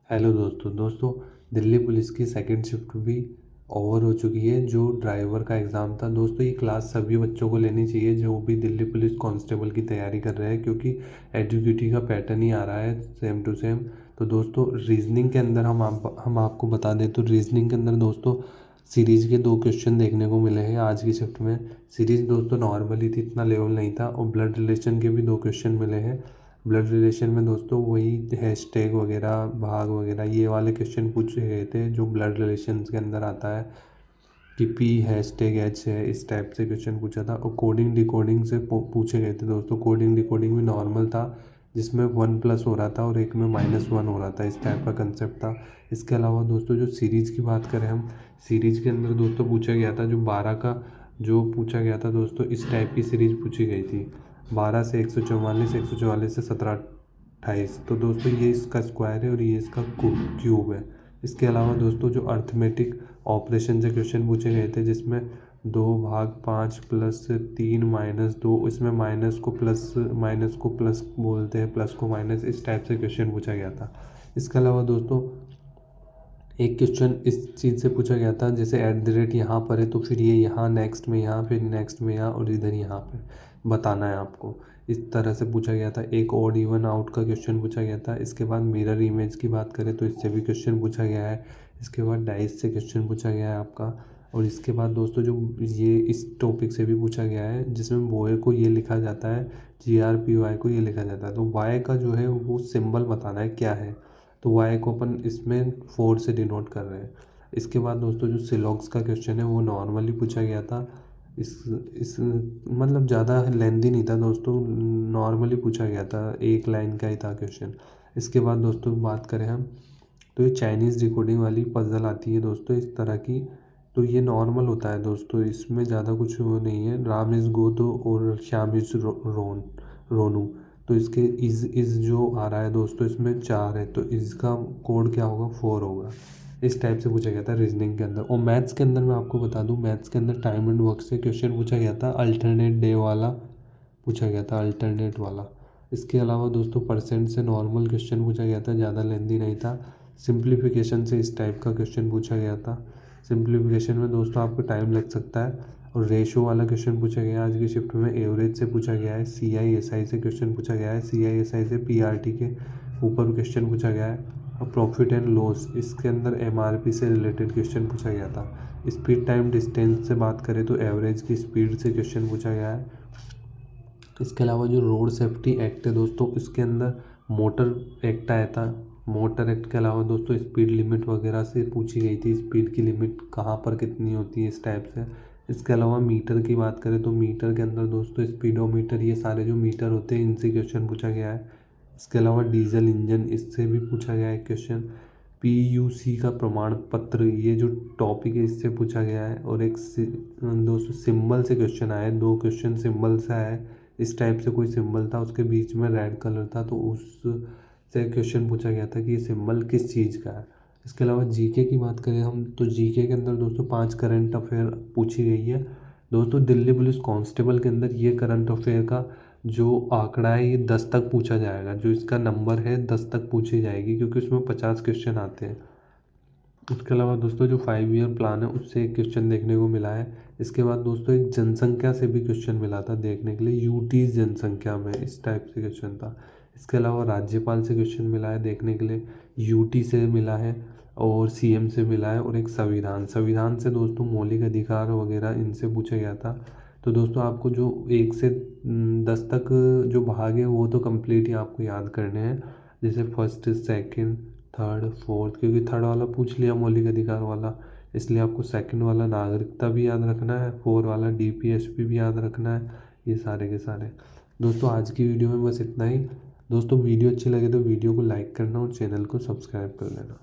Hello दोस्तों Delhi police की second shift भी ओवर हो चुकी है। जो ड्राइवर का एग्ज़ाम था दोस्तों, ये क्लास सभी बच्चों को लेनी चाहिए जो भी दिल्ली पुलिस कांस्टेबल की तैयारी कर रहे हैं, क्योंकि एडीक्यूटी का पैटर्न ही आ रहा है सेम टू सेम। तो दोस्तों रीजनिंग के अंदर हम आपको बता दें तो रीजनिंग के अंदर दोस्तों सीरीज़ के 2 क्वेश्चन देखने को मिले हैं आज की शिफ्ट में। सीरीज़ दोस्तों नॉर्मली थी, इतना लेवल नहीं था, और ब्लड रिलेशन के भी 2 क्वेश्चन मिले हैं। ब्लड रिलेशन में दोस्तों वही हैशटैग वगैरह भाग वगैरह ये वाले क्वेश्चन पूछे गए थे जो ब्लड रिलेशन के अंदर आता है कि पी हैशटैग एच है, इस टाइप से क्वेश्चन पूछा था। और कोडिंग डिकोडिंग से पूछे गए थे दोस्तों। कोडिंग डिकोडिंग भी नॉर्मल था, जिसमें 1+ हो रहा था और एक में -1 हो रहा था, इस टाइप का कंसेप्ट था। इसके अलावा दोस्तों जो सीरीज़ की बात करें हम, सीरीज़ के अंदर दोस्तों पूछा गया था जो 12 का जो पूछा गया था दोस्तों, इस टाइप की सीरीज़ पूछी गई थी। 12 से 144, 144 से 1728। तो दोस्तों ये इसका स्क्वायर है और ये इसका क्यूब है। इसके अलावा दोस्तों जो अर्थमेटिक ऑपरेशन से क्वेश्चन पूछे गए थे, जिसमें 2/5 + 3 - 2, इसमें माइनस को प्लस बोलते हैं, प्लस को माइनस, इस टाइप से क्वेश्चन पूछा गया था। इसके अलावा दोस्तों एक क्वेश्चन इस चीज़ से पूछा गया था, जैसे @ यहाँ पर है तो फिर ये यहाँ नेक्स्ट में यहाँ, फिर नेक्स्ट में यहाँ, और इधर यहाँ पे बताना है आपको। इस तरह से पूछा गया था। एक ऑड इवन आउट का क्वेश्चन पूछा गया था। इसके बाद मिरर इमेज की बात करें तो इससे भी क्वेश्चन पूछा गया है। इसके बाद डाइस से क्वेश्चन पूछा गया है आपका। और इसके बाद दोस्तों जो ये इस टॉपिक से भी पूछा गया है, जिसमें बॉय को ये लिखा जाता है, GRPY को ये लिखा जाता है। तो वाई का जो है वो सिंबल बताना है क्या है, तो वाई को अपन इसमें 4 से डिनोट कर रहे हैं। इसके बाद दोस्तों जो सिलॉग्स का क्वेश्चन है वो नॉर्मली पूछा गया था। इस मतलब ज़्यादा लेंदी नहीं था दोस्तों, नॉर्मली पूछा गया था, 1 लाइन का ही था क्वेश्चन। इसके बाद दोस्तों बात करें हम, तो ये चाइनीज़ डिकोडिंग वाली पजल आती है दोस्तों इस तरह की। तो ये नॉर्मल होता है दोस्तों, इसमें ज़्यादा कुछ वो नहीं है। राम इज़ गोदो और श्याम इज़ रोनू। तो इसके इज़ जो आ रहा है दोस्तों, इसमें 4 है, तो इसका कोड क्या होगा, 4 होगा। इस टाइप से पूछा गया था रीजनिंग के अंदर। और मैथ्स के अंदर मैं आपको बता दूं, मैथ्स के अंदर टाइम एंड वर्क से क्वेश्चन पूछा गया था, अल्टरनेट डे वाला पूछा गया था, अल्टरनेट वाला। इसके अलावा दोस्तों परसेंट से नॉर्मल क्वेश्चन पूछा गया था, ज़्यादा लेंदी नहीं था। सिंप्लीफिकेशन से इस टाइप का क्वेश्चन पूछा गया था। सिंप्लीफिकेशन में दोस्तों आपको टाइम लग सकता है। और रेशो वाला क्वेश्चन पूछा गया है आज की शिफ्ट में। एवरेज से पूछा गया है। CISI से क्वेश्चन पूछा गया है। CISI से PRT के ऊपर क्वेश्चन पूछा गया है। और प्रॉफिट एंड लॉस, इसके अंदर MRP से रिलेटेड क्वेश्चन पूछा गया था। स्पीड टाइम डिस्टेंस से बात करें तो एवरेज की स्पीड से क्वेश्चन पूछा गया है। इसके अलावा जो रोड सेफ्टी एक्ट है दोस्तों, इसके अंदर मोटर एक्ट आया था। मोटर एक्ट के अलावा दोस्तों स्पीड लिमिट वगैरह से पूछी गई थी, स्पीड की लिमिट कहाँ पर कितनी होती है, इस टाइप से। इसके अलावा मीटर की बात करें तो मीटर के अंदर दोस्तों स्पीडोमीटर, ये सारे जो मीटर होते हैं इनसे क्वेश्चन पूछा गया है। इसके अलावा डीजल इंजन, इससे भी पूछा गया है क्वेश्चन। PUC का प्रमाण पत्र, ये जो टॉपिक है इससे पूछा गया है। और एक दोस्तों सिंबल से क्वेश्चन आया है, 2 क्वेश्चन सिंबल से आया है। इस टाइप से कोई सिंबल था, उसके बीच में रेड कलर था, तो उससे क्वेश्चन पूछा गया था कि ये सिंबल किस चीज़ का है। इसके अलावा जीके की बात करें हम, तो जीके के अंदर दोस्तों 5 करंट अफेयर पूछी गई है दोस्तों। दिल्ली पुलिस कांस्टेबल के अंदर ये करंट अफेयर का जो आंकड़ा है ये 10 तक पूछा जाएगा, जो इसका नंबर है 10 तक पूछी जाएगी, क्योंकि उसमें 50 क्वेश्चन आते हैं। उसके अलावा दोस्तों जो 5 ईयर प्लान है उससे एक क्वेश्चन देखने को मिला है। इसके बाद दोस्तों एक जनसंख्या से भी क्वेश्चन मिला था देखने के लिए, यूटीज जनसंख्या में, इस टाइप से क्वेश्चन था। इसके अलावा राज्यपाल से क्वेश्चन मिला है देखने के लिए, यूटी से मिला है, और CM से मिला है, और एक संविधान से दोस्तों मौलिक अधिकार वगैरह इनसे पूछा गया था। तो दोस्तों आपको जो 1 से 10 तक जो भाग है वो तो कंप्लीट ही आपको याद करने हैं, जैसे फर्स्ट, सेकंड, थर्ड, फोर्थ, क्योंकि थर्ड वाला पूछ लिया मौलिक अधिकार वाला, इसलिए आपको सेकंड वाला नागरिकता भी याद रखना है, 4 वाला DPSP भी याद रखना है, ये सारे के सारे। दोस्तों आज की वीडियो में बस इतना ही। दोस्तों वीडियो अच्छी लगे तो वीडियो को लाइक करना और चैनल को सब्सक्राइब कर लेना।